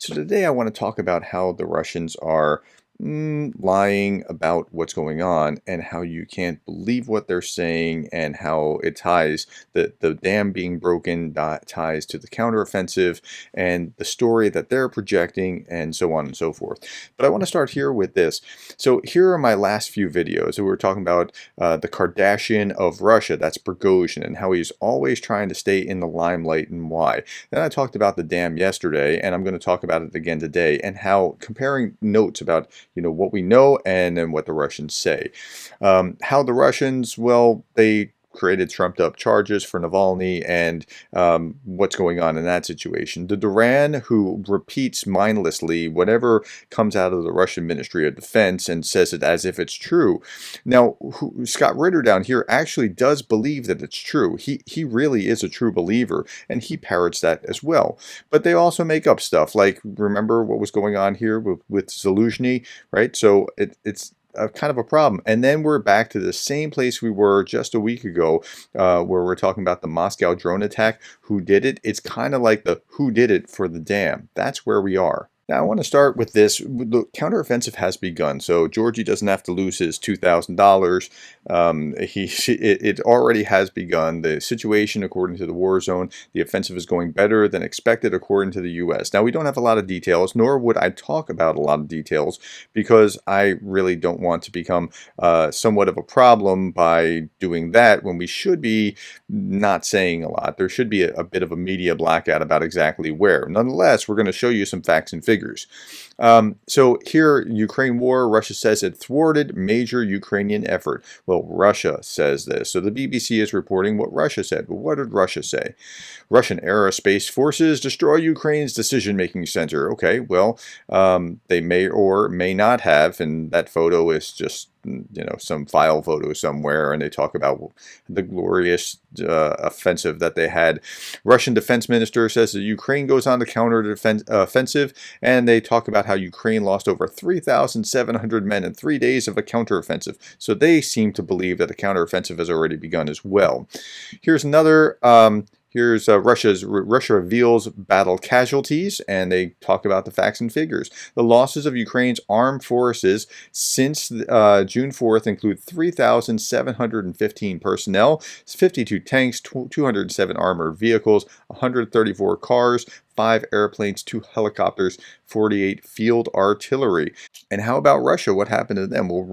So today I want to talk about how the Russians are lying about what's going on and how you can't believe what they're saying and how it ties the dam being broken ties to the counteroffensive and the story that they're projecting and so on and so forth. But I want to start here with this. So here are my last few videos. So we were talking about the Kardashian of Russia, that's Prigozhin, and how he's always trying to stay in the limelight and why. Then I talked about the dam yesterday, and I'm going to talk about it again today, and how comparing notes about what we know and then what the Russians say. How the Russians, well, they created trumped up charges for Navalny and what's going on in that situation. The Duran, who repeats mindlessly whatever comes out of the Russian Ministry of Defense and says it as if it's true. Now, Scott Ritter down here actually does believe that it's true. He really is a true believer, and he parrots that as well. But they also make up stuff, like remember what was going on here with Zaluzhny, right? So it's kind of a problem. And then we're back to the same place we were just a week ago, where we're talking about the Moscow drone attack. Who did it? It's kind of like the who did it for the dam. That's where we are. Now, I want to start with this. The counteroffensive has begun, so Georgie doesn't have to lose his $2,000. It already has begun. The situation, according to the war zone, the offensive is going better than expected, according to the U.S. Now, we don't have a lot of details, nor would I talk about a lot of details, because I really don't want to become somewhat of a problem by doing that when we should be not saying a lot. There should be a bit of a media blackout about exactly where. Nonetheless, we're going to show you some facts and figures. So here, Ukraine war, Russia says it thwarted major Ukrainian effort. Well, Russia says this. So the BBC is reporting what Russia said. But what did Russia say? Russian aerospace forces destroy Ukraine's decision-making center. Okay, well, they may or may not have, and that photo is just some file photo somewhere, and they talk about the glorious offensive that they had. Russian defense minister says that Ukraine goes on the offensive, and they talk about how Ukraine lost over 3,700 men in 3 days of a counteroffensive. So they seem to believe that the counteroffensive has already begun as well. Here's another. Here's Russia reveals battle casualties, and they talk about the facts and figures. The losses of Ukraine's armed forces since June 4th include 3,715 personnel, 52 tanks, 207 armored vehicles, 134 cars, 5 airplanes, 2 helicopters, 48 field artillery. And how about Russia? What happened to them? Well,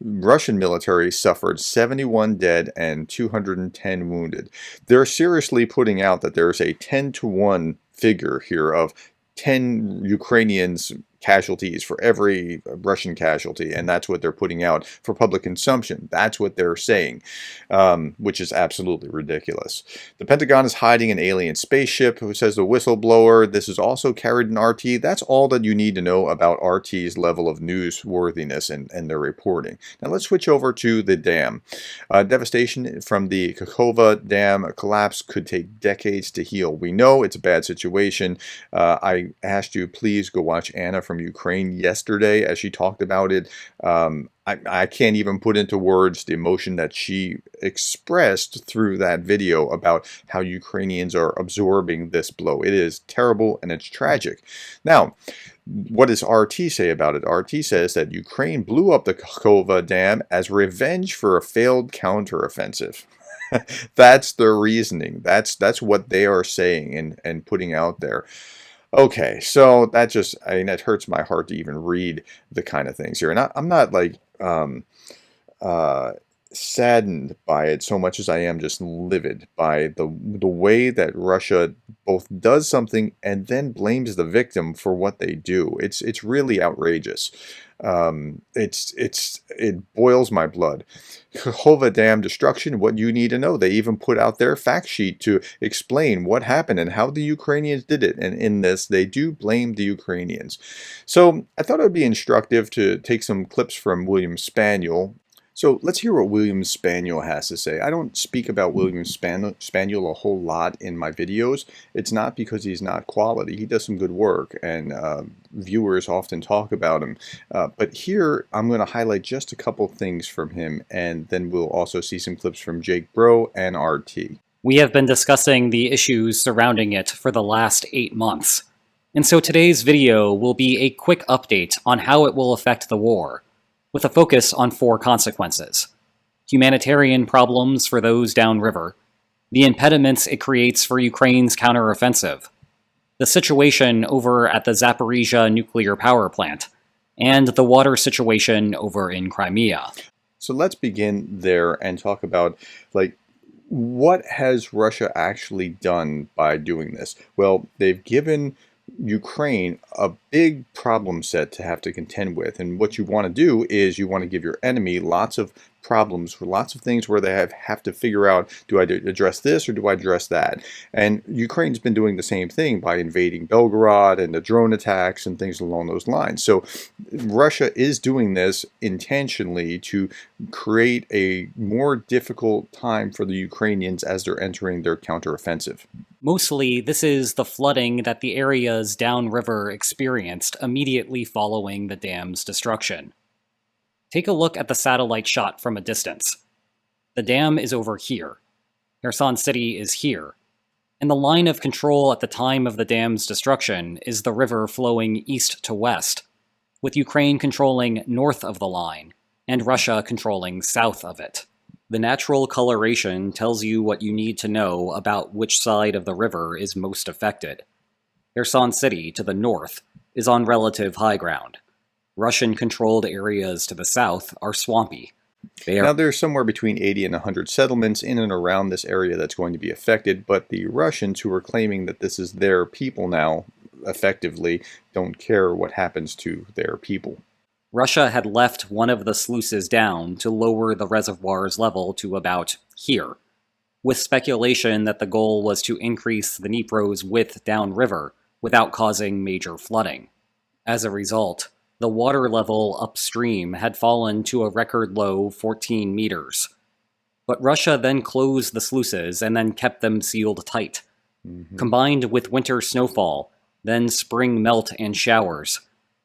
Russian military suffered 71 dead and 210 wounded. They're seriously putting out that there's a 10-to-1 figure here of 10 Ukrainians casualties for every Russian casualty, and that's what they're putting out for public consumption. That's what they're saying, which is absolutely ridiculous. The Pentagon is hiding an alien spaceship, who says the whistleblower. This is also carried in RT. That's all that you need to know about RT's level of newsworthiness and their reporting. Now let's switch over to the dam. Devastation from the Kakhovka dam collapse could take decades to heal. We know it's a bad situation. I asked you, please go watch Anna from Ukraine yesterday as she talked about it. I can't even put into words the emotion that she expressed through that video about how Ukrainians are absorbing this blow. It is terrible and it's tragic. Now, what does RT say about it? RT says that Ukraine blew up the Kakhovka dam as revenge for a failed counteroffensive. That's their reasoning. That's what they are saying and putting out there. Okay, so that just, it hurts my heart to even read the kind of things here. And I'm not like saddened by it so much as I am just livid by the way that Russia both does something and then blames the victim for what they do. It's really outrageous. It boils my blood. Kakhovka Dam destruction, what you need to know. They even put out their fact sheet to explain what happened and how the Ukrainians did it. And in this, they do blame the Ukrainians. So I thought it would be instructive to take some clips from William Spaniel. So let's hear what William Spaniel has to say. I don't speak about William Spaniel a whole lot in my videos. It's not because he's not quality. He does some good work, and viewers often talk about him. But here, I'm going to highlight just a couple things from him, and then we'll also see some clips from Jake Broe and RT. We have been discussing the issues surrounding it for the last 8 months. And so today's video will be a quick update on how it will affect the war, with a focus on 4 consequences: humanitarian problems for those downriver, the impediments it creates for Ukraine's counteroffensive, the situation over at the Zaporizhia nuclear power plant, and the water situation over in Crimea. So let's begin there and talk about, like, what has Russia actually done by doing this? Well, they've given Ukraine a big problem set to have to contend with. And what you want to do is you want to give your enemy lots of problems, for lots of things where they have to figure out, do I address this or do I address that? And Ukraine's been doing the same thing by invading Belgorod and the drone attacks and things along those lines. So Russia is doing this intentionally to create a more difficult time for the Ukrainians as they're entering their counteroffensive. Mostly, this is the flooding that the areas downriver experienced immediately following the dam's destruction. Take a look at the satellite shot from a distance. The dam is over here. Kherson City is here. And the line of control at the time of the dam's destruction is the river flowing east to west, with Ukraine controlling north of the line, and Russia controlling south of it. The natural coloration tells you what you need to know about which side of the river is most affected. Kherson City, to the north, is on relative high ground. Russian-controlled areas to the south are swampy. Now, there's somewhere between 80 and 100 settlements in and around this area that's going to be affected, but the Russians, who are claiming that this is their people now, effectively, don't care what happens to their people. Russia had left one of the sluices down to lower the reservoir's level to about here, with speculation that the goal was to increase the Dniepro's width downriver without causing major flooding. As a result, the water level upstream had fallen to a record low 14 meters. But Russia then closed the sluices and then kept them sealed tight. Combined with winter snowfall, then spring melt and showers,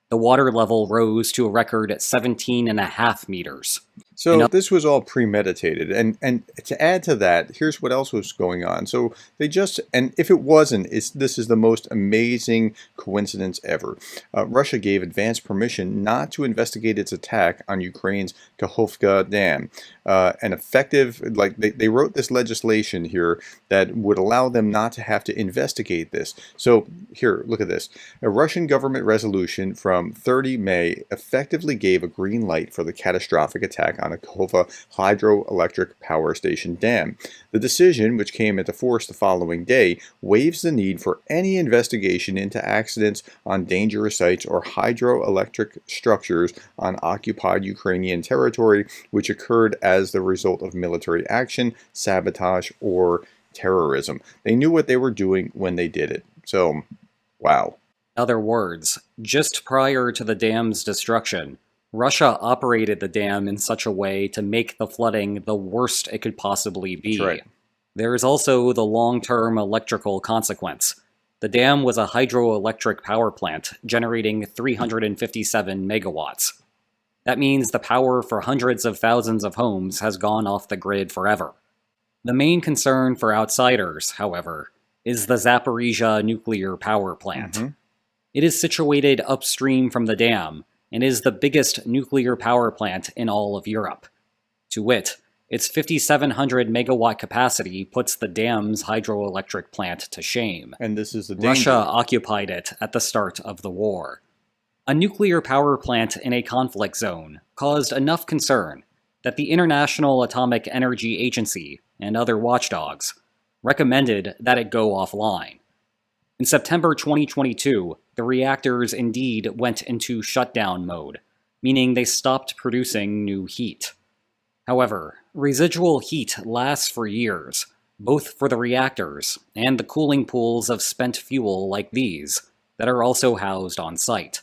the water level rose to a record 17.5 meters. So this was all premeditated, and to add to that, here's what else was going on. So they just, and if it wasn't, this is the most amazing coincidence ever. Russia gave advance permission not to investigate its attack on Ukraine's Kakhovka Dam. An effective, like they wrote this legislation here that would allow them not to have to investigate this. So here, look at this. A Russian government resolution from 30 May effectively gave a green light for the catastrophic attack on a Kakhovka hydroelectric power station dam. The decision, which came into force the following day, waives the need for any investigation into accidents on dangerous sites or hydroelectric structures on occupied Ukrainian territory which occurred as the result of military action, sabotage, or terrorism. They knew what they were doing when they did it. So, wow. In other words, just prior to the dam's destruction, Russia operated the dam in such a way to make the flooding the worst it could possibly be. That's right. There is also the long-term electrical consequence. The dam was a hydroelectric power plant generating 357 megawatts. That means the power for hundreds of thousands of homes has gone off the grid forever. The main concern for outsiders, however, is the Zaporizhia nuclear power plant. It is situated upstream from the dam, and is the biggest nuclear power plant in all of Europe. To wit, its 5,700 megawatt capacity puts the dam's hydroelectric plant to shame. And this is the danger. Russia occupied it at the start of the war. A nuclear power plant in a conflict zone caused enough concern that the International Atomic Energy Agency and other watchdogs recommended that it go offline. In September 2022, the reactors indeed went into shutdown mode, meaning they stopped producing new heat. However, residual heat lasts for years, both for the reactors and the cooling pools of spent fuel like these that are also housed on site.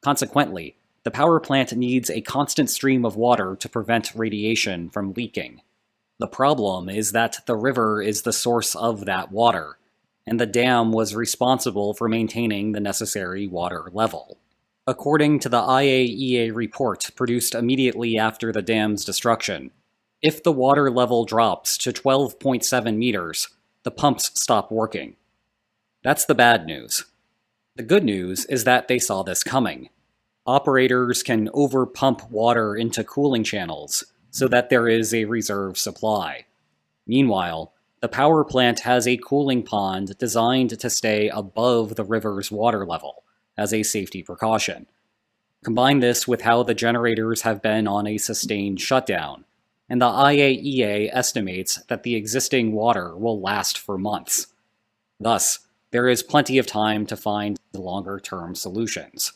Consequently, the power plant needs a constant stream of water to prevent radiation from leaking. The problem is that the river is the source of that water, and the dam was responsible for maintaining the necessary water level. According to the IAEA report produced immediately after the dam's destruction, if the water level drops to 12.7 meters, the pumps stop working. That's the bad news. The good news is that they saw this coming. Operators can overpump water into cooling channels so that there is a reserve supply. Meanwhile, the power plant has a cooling pond designed to stay above the river's water level as a safety precaution. Combine this with how the generators have been on a sustained shutdown, and the IAEA estimates that the existing water will last for months. Thus, there is plenty of time to find longer-term solutions.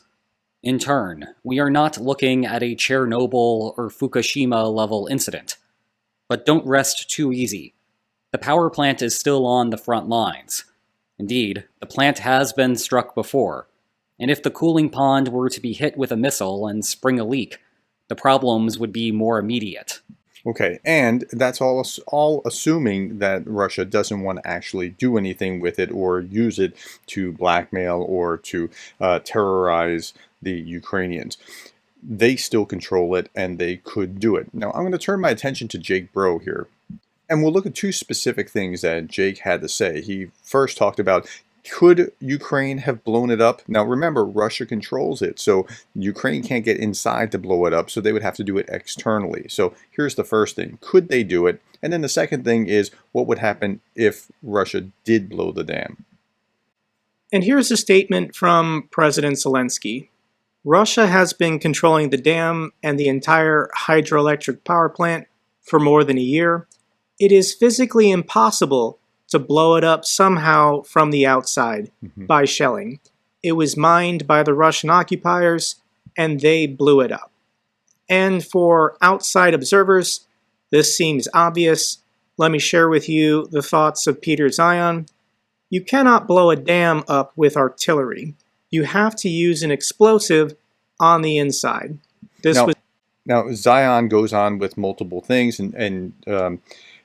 In turn, we are not looking at a Chernobyl or Fukushima level incident. But don't rest too easy. The power plant is still on the front lines. Indeed, the plant has been struck before, and if the cooling pond were to be hit with a missile and spring a leak, the problems would be more immediate. Okay, and that's all assuming that Russia doesn't want to actually do anything with it or use it to blackmail or to terrorize the Ukrainians. They still control it, and they could do it. Now, I'm going to turn my attention to Jake Broe here, and we'll look at two specific things that Jake had to say. He first talked about, could Ukraine have blown it up? Now, remember, Russia controls it, so Ukraine can't get inside to blow it up, so they would have to do it externally. So here's the first thing. Could they do it? And then the second thing is, what would happen if Russia did blow the dam? And here's a statement from President Zelensky. Russia has been controlling the dam and the entire hydroelectric power plant for more than a year. It is physically impossible to blow it up somehow from the outside by shelling. It was mined by the Russian occupiers, and they blew it up. And for outside observers, this seems obvious. Let me share with you the thoughts of Peter Zion. You cannot blow a dam up with artillery. You have to use an explosive on the inside. Now, Zion goes on with multiple things, and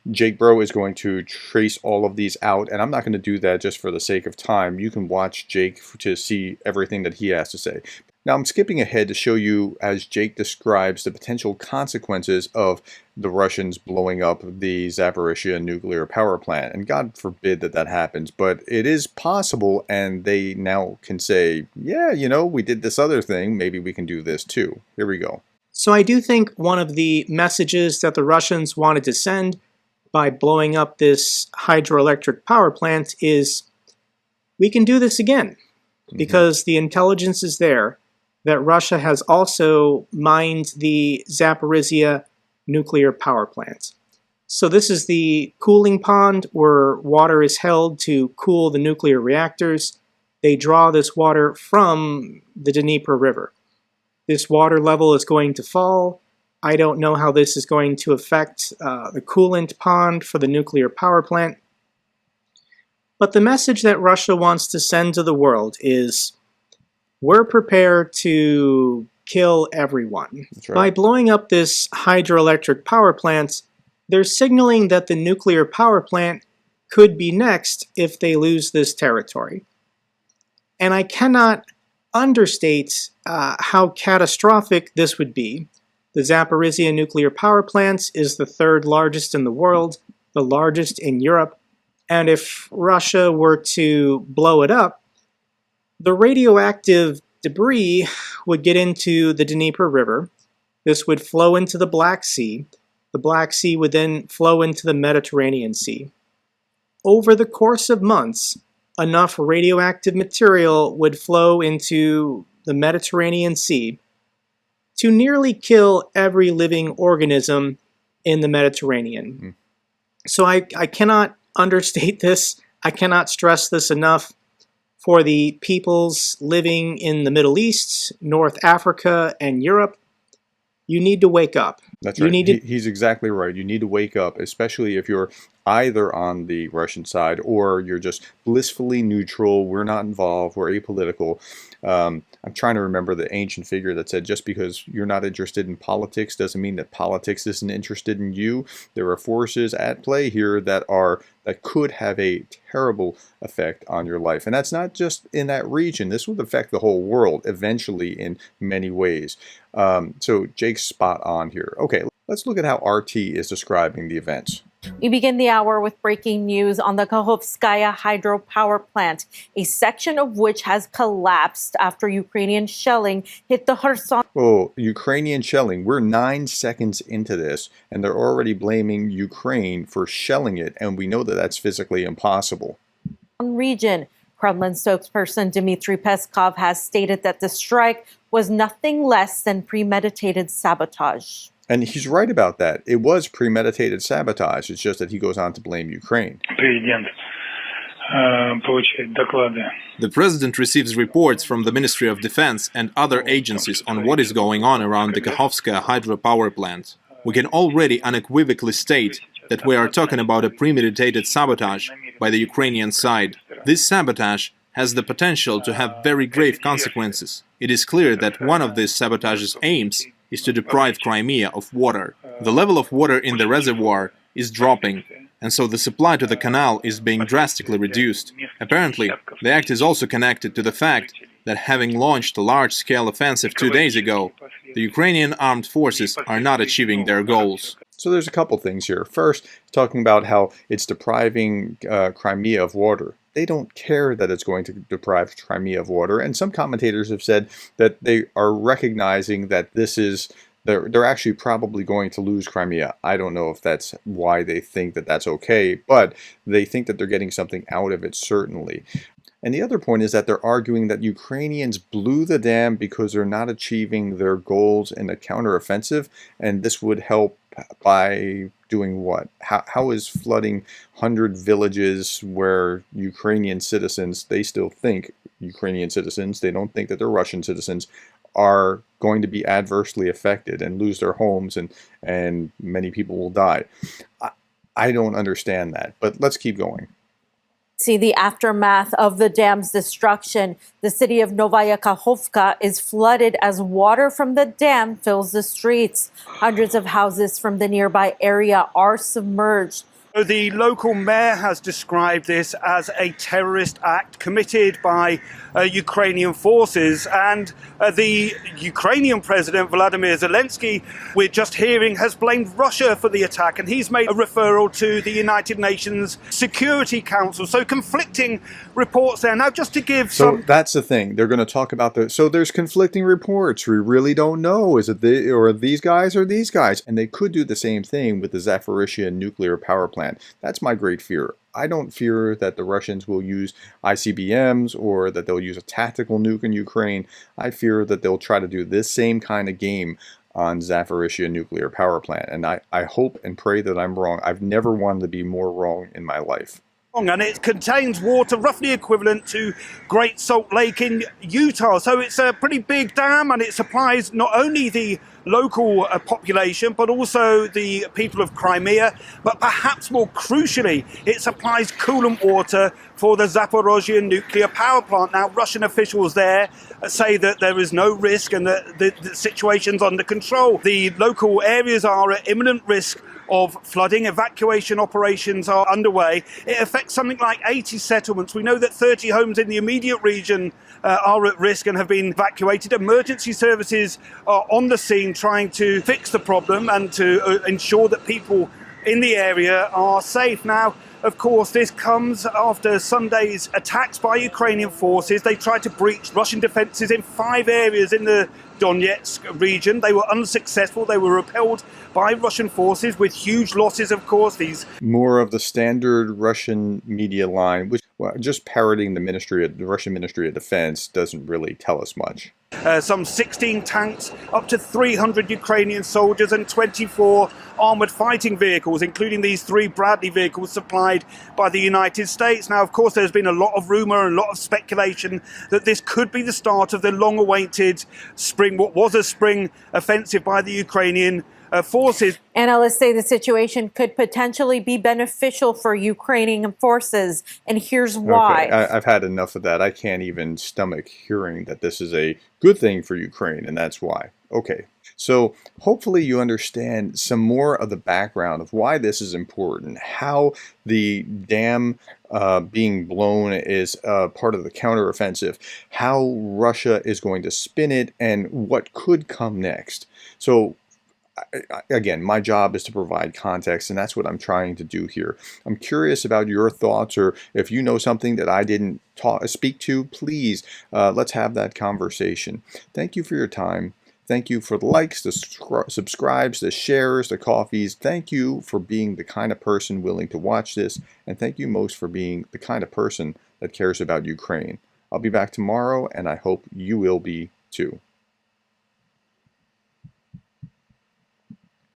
Jake Broe is going to trace all of these out, and I'm not going to do that just for the sake of time. You can watch Jake to see everything that he has to say. Now, I'm skipping ahead to show you, as Jake describes, the potential consequences of the Russians blowing up the Zaporizhzhia nuclear power plant. And God forbid that that happens, but it is possible, and they now can say, yeah, you know, we did this other thing, maybe we can do this too. Here we go. So I do think one of the messages that the Russians wanted to send by blowing up this hydroelectric power plant is, we can do this again, because the intelligence is there that Russia has also mined the Zaporizhzhia nuclear power plant. So this is the cooling pond where water is held to cool the nuclear reactors. They draw this water from the Dnieper River. This water level is going to fall. I don't know how this is going to affect the coolant pond for the nuclear power plant. But the message that Russia wants to send to the world is, we're prepared to kill everyone. That's right. By blowing up this hydroelectric power plant, they're signaling that the nuclear power plant could be next if they lose this territory. And I cannot understate how catastrophic this would be. The Zaporizhzhia nuclear power plant is the third largest in the world, the largest in Europe, and if Russia were to blow it up, the radioactive debris would get into the Dnieper River. This would flow into the Black Sea. The Black Sea would then flow into the Mediterranean Sea. Over the course of months, enough radioactive material would flow into the Mediterranean Sea to nearly kill every living organism in the Mediterranean. So I cannot understate this. I cannot stress this enough. For the peoples living in the Middle East, North Africa, and Europe, you need to wake up. That's right. He's exactly right. You need to wake up, especially if you're either on the Russian side or you're just blissfully neutral. We're not involved. We're apolitical. I'm trying to remember the ancient figure that said, just because you're not interested in politics doesn't mean that politics isn't interested in you. There are forces at play here that could have a terrible effect on your life. And that's not just in that region. This would affect the whole world eventually in many ways. So Jake's spot on here. Okay, Let's look at how RT is describing the events. We begin the hour with breaking news on the Kakhovskaya hydropower plant, a section of which has collapsed after Ukrainian shelling hit the Kherson Oh, Ukrainian shelling. We're 9 seconds into this, and they're already blaming Ukraine for shelling it, and we know that that's physically impossible. region. Kremlin spokesperson Dmitry Peskov has stated that the strike was nothing less than premeditated sabotage. And he's right about that. It was premeditated sabotage. It's just that he goes on to blame Ukraine. The president receives reports from the Ministry of Defense and other agencies on what is going on around the Kakhovka hydropower plant. We can already unequivocally state that we are talking about a premeditated sabotage by the Ukrainian side. This sabotage has the potential to have very grave consequences. It is clear that one of these sabotage's aims is to deprive Crimea of water. The level of water in the reservoir is dropping, and so the supply to the canal is being drastically reduced. Apparently, the act is also connected to the fact that having launched a large-scale offensive 2 days ago, the Ukrainian armed forces are not achieving their goals. So there's a couple things here. First, talking about how it's depriving Crimea of water. They don't care that it's going to deprive Crimea of water, and some commentators have said that they are recognizing that this is they're actually probably going to lose Crimea. I don't know if that's why they think that that's okay, but they think that they're getting something out of it, certainly. And the other point is that they're arguing that Ukrainians blew the dam because they're not achieving their goals in the counteroffensive, and this would help by doing what? How is flooding 100 villages where Ukrainian citizens, they still think Ukrainian citizens, they don't think that they're Russian citizens, are going to be adversely affected and lose their homes, and many people will die. I don't understand that, but let's keep going. See the aftermath of the dam's destruction. The city of Nova Kakhovka is flooded as water from the dam fills the streets. Hundreds of houses from the nearby area are submerged. The local mayor has described this as a terrorist act committed by Ukrainian forces, and the Ukrainian president Vladimir Zelensky, we're just hearing, has blamed Russia for the attack, and he's made a referral to the United Nations Security Council. So conflicting reports there. Now, just to give So that's the thing. They're going to talk about so there's conflicting reports. We really don't know. Is it these guys or these guys? And they could do the same thing with the Zaporizhzhia nuclear power plant. That's my great fear. I don't fear that the Russians will use ICBMs or that they'll use a tactical nuke in Ukraine. I fear that they'll try to do this same kind of game on Zaporizhzhia nuclear power plant. And I hope and pray that I'm wrong. I've never wanted to be more wrong in my life. And it contains water roughly equivalent to Great Salt Lake in Utah. So it's a pretty big dam, and it supplies not only the local population, but also the people of Crimea. But perhaps more crucially, it supplies coolant water for the Zaporizhzhia nuclear power plant. Now, Russian officials there say that there is no risk and that the situation's under control. The local areas are at imminent risk of flooding. Evacuation operations are underway. It affects something like 80 settlements. We know that 30 homes in the immediate region are at risk and have been evacuated. Emergency services are on the scene trying to fix the problem and to ensure that people in the area are safe. Now, of course, this comes after Sunday's attacks by Ukrainian forces. They tried to breach Russian defenses in 5 areas in the Donetsk region. They were unsuccessful. They were repelled by Russian forces with huge losses, of course. More of the standard Russian media line, which just parroting the Russian Ministry of Defense doesn't really tell us much. Some 16 tanks, up to 300 Ukrainian soldiers and 24 armoured fighting vehicles, including these 3 Bradley vehicles supplied by the United States. Now, of course, there's been a lot of rumour and a lot of speculation that this could be the start of the long-awaited what was a spring offensive by the Ukrainian forces. Analysts say the situation could potentially be beneficial for Ukrainian forces, and here's why. Okay, I've had enough of that. I can't even stomach hearing that this is a good thing for Ukraine, and that's why. Okay, so hopefully you understand some more of the background of why this is important, how the dam being blown is part of the counteroffensive, how Russia is going to spin it, and what could come next. So again, my job is to provide context, and that's what I'm trying to do here. I'm curious about your thoughts, or if you know something that I didn't speak to, please let's have that conversation. Thank you for your time. Thank you for the likes, the subscribes, the shares, the coffees. Thank you for being the kind of person willing to watch this, and thank you most for being the kind of person that cares about Ukraine. I'll be back tomorrow, and I hope you will be too.